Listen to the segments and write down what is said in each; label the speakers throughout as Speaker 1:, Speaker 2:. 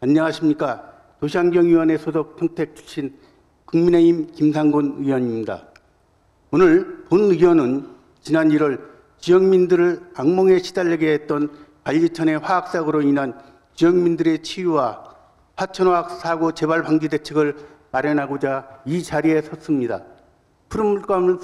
Speaker 1: 안녕하십니까. 도시환경위원회 소속 평택 출신 국민의힘 김상곤 의원입니다. 오늘 본 의견은 지난 1월 지역민들을 악몽에 시달리게 했던 관리천의 화학사고로 인한 지역민들의 치유와 하천화학 사고 재발 방지 대책을 마련하고자 이 자리에 섰습니다. 푸른 물감을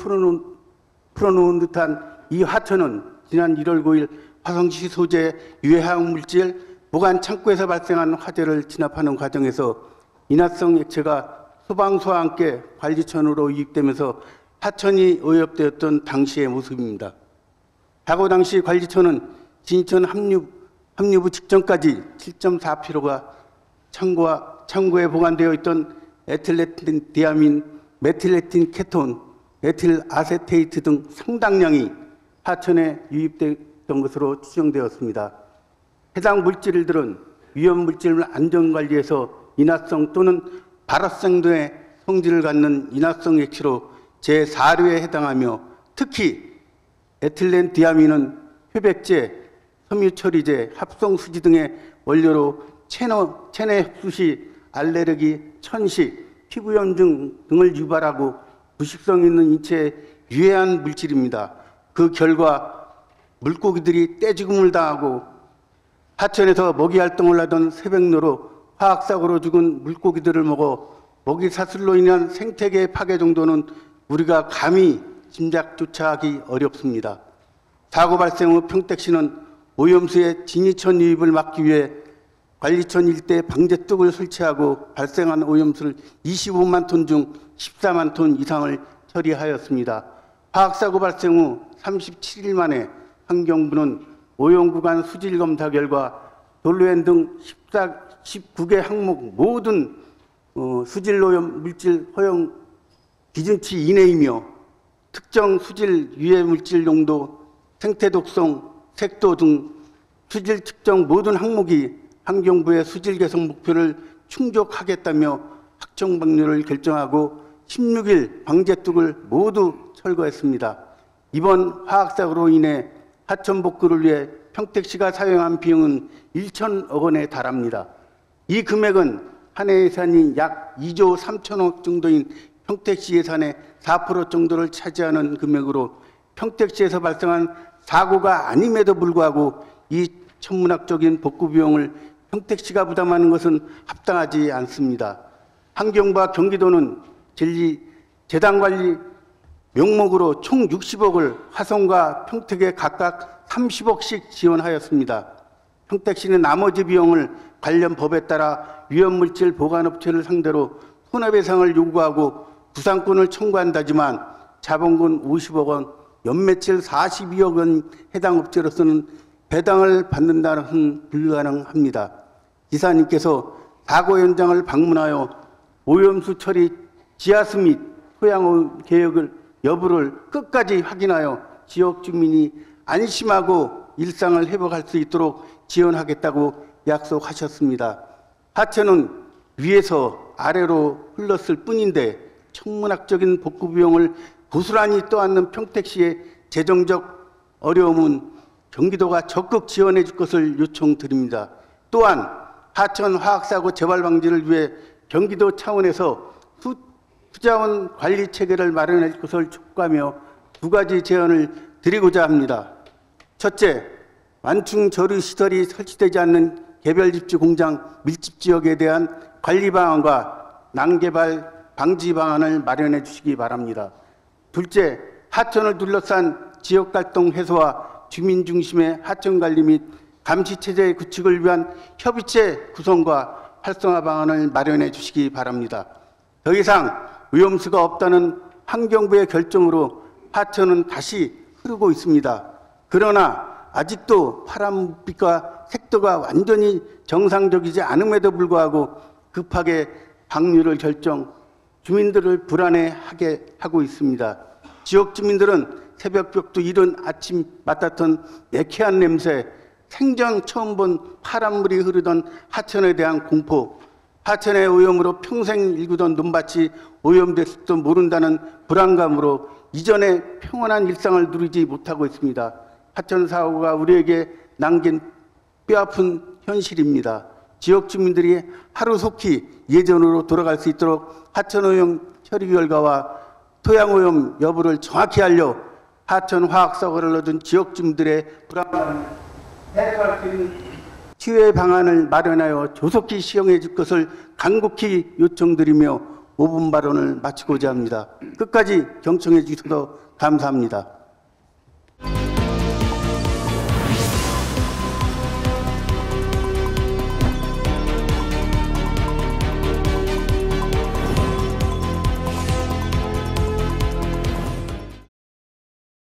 Speaker 1: 풀어놓은 듯한 이 하천은 지난 1월 9일 화성시 소재 유해화학물질 보관 창고에서 발생한 화재를 진압하는 과정에서 인화성 액체가 소방서와 함께 관리천으로 유입되면서 하천이 오염되었던 당시의 모습입니다. 사고 당시 관리천은 진천 합류부 직전까지 7.4kg가 창고에 보관되어 있던 에틸렌 디아민, 메틸레틴 케톤, 에틸 아세테이트 등 상당량이 하천에 유입됐던 것으로 추정되었습니다. 해당 물질들은 위험물질 안전관리에서 인화성 또는 발화성 등의 성질을 갖는 인화성 액체로 제4류에 해당하며 특히 에틸렌 디아민은 표백제, 섬유처리제, 합성수지 등의 원료로 체내 흡수 시 알레르기, 천식, 피부염증 등을 유발하고 부식성 있는 인체에 유해한 물질입니다. 그 결과 물고기들이 떼죽음을 당하고 하천에서 먹이 활동을 하던 새벽로로 화학사고로 죽은 물고기들을 먹어 먹이 사슬로 인한 생태계 파괴 정도는 우리가 감히 짐작조차 하기 어렵습니다. 사고 발생 후 평택시는 오염수의 진이천 유입을 막기 위해 관리천 일대 방제뚝을 설치하고 발생한 오염수를 25만 톤 중 14만 톤 이상을 처리하였습니다. 화학사고 발생 후 37일 만에 환경부는 오염구간 수질 검사 결과 돌로엔 등 19개 항목 모든 수질오염 물질 허용 기준치 이내이며 특정 수질 유해 물질 농도, 생태 독성, 색도 등 수질 측정 모든 항목이 환경부의 수질 개선 목표를 충족하겠다며 확정 방류를 결정하고 16일 방제뚝을 모두 철거했습니다. 이번 화학사고로 인해 하천 복구를 위해 평택시가 사용한 비용은 1천억 원에 달합니다. 이 금액은 한 해 예산이 약 2조 3천억 정도인 평택시 예산의 4% 정도를 차지하는 금액으로 평택시에서 발생한 사고가 아님에도 불구하고 이 천문학적인 복구 비용을 평택시가 부담하는 것은 합당하지 않습니다. 환경부와 경기도는 재단관리 명목으로 총 60억을 화성과 평택에 각각 30억씩 지원하였습니다. 평택시는 나머지 비용을 관련 법에 따라 위험물질 보관업체를 상대로 손해배상을 요구하고 구상권을 청구한다지만 자본금 50억 원, 연매출 42억 원 해당 업체로서는 배당을 받는다는 불가능합니다. 지사님께서 사고 현장을 방문하여 오염수 처리 지하수 및 토양 개혁을 여부를 끝까지 확인하여 지역 주민이 안심하고 일상을 회복할 수 있도록 지원하겠다고 약속하셨습니다. 하천은 위에서 아래로 흘렀을 뿐인데 천문학적인 복구 비용을 고스란히 떠안는 평택시의 재정적 어려움은 경기도가 적극 지원해 줄 것을 요청드립니다. 또한 하천 화학사고 재발 방지를 위해 경기도 차원에서 수자원 관리 체계를 마련해 줄 것을 촉구하며 두 가지 제안을 드리고자 합니다. 첫째, 완충 저류 시설이 설치되지 않는 개별 집주 공장 밀집 지역에 대한 관리 방안과 난개발 방지 방안을 마련해 주시기 바랍니다. 둘째, 하천을 둘러싼 지역 활동 해소와 주민 중심의 하천 관리 및 감시 체제 구축을 위한 협의체 구성과 활성화 방안을 마련해 주시기 바랍니다. 더 이상 오염수가 없다는 환경부의 결정으로 하천은 다시 흐르고 있습니다. 그러나 아직도 파란 물빛과 색도가 완전히 정상적이지 않음에도 불구하고 급하게 방류를 결정, 주민들을 불안해하게 하고 있습니다. 지역 주민들은 새벽벽도 이른 아침 맡았던 매캐한 냄새, 생전 처음 본 파란물이 흐르던 하천에 대한 공포, 하천의 오염으로 평생 일구던 논밭이 오염됐을지도 모른다는 불안감으로 이전에 평온한 일상을 누리지 못하고 있습니다. 하천 사고가 우리에게 남긴 뼈아픈 현실입니다. 지역 주민들이 하루속히 예전으로 돌아갈 수 있도록 하천오염 처리 결과와 토양오염 여부를 정확히 알려 하천 화학사고를 얻은 지역 주민들의 불안을 해소할 수 있는 치유의 방안을 마련하여 조속히 시행해 줄 것을 간곡히 요청드리며 5분 발언을 마치고자 합니다. 끝까지 경청해 주셔서 감사합니다.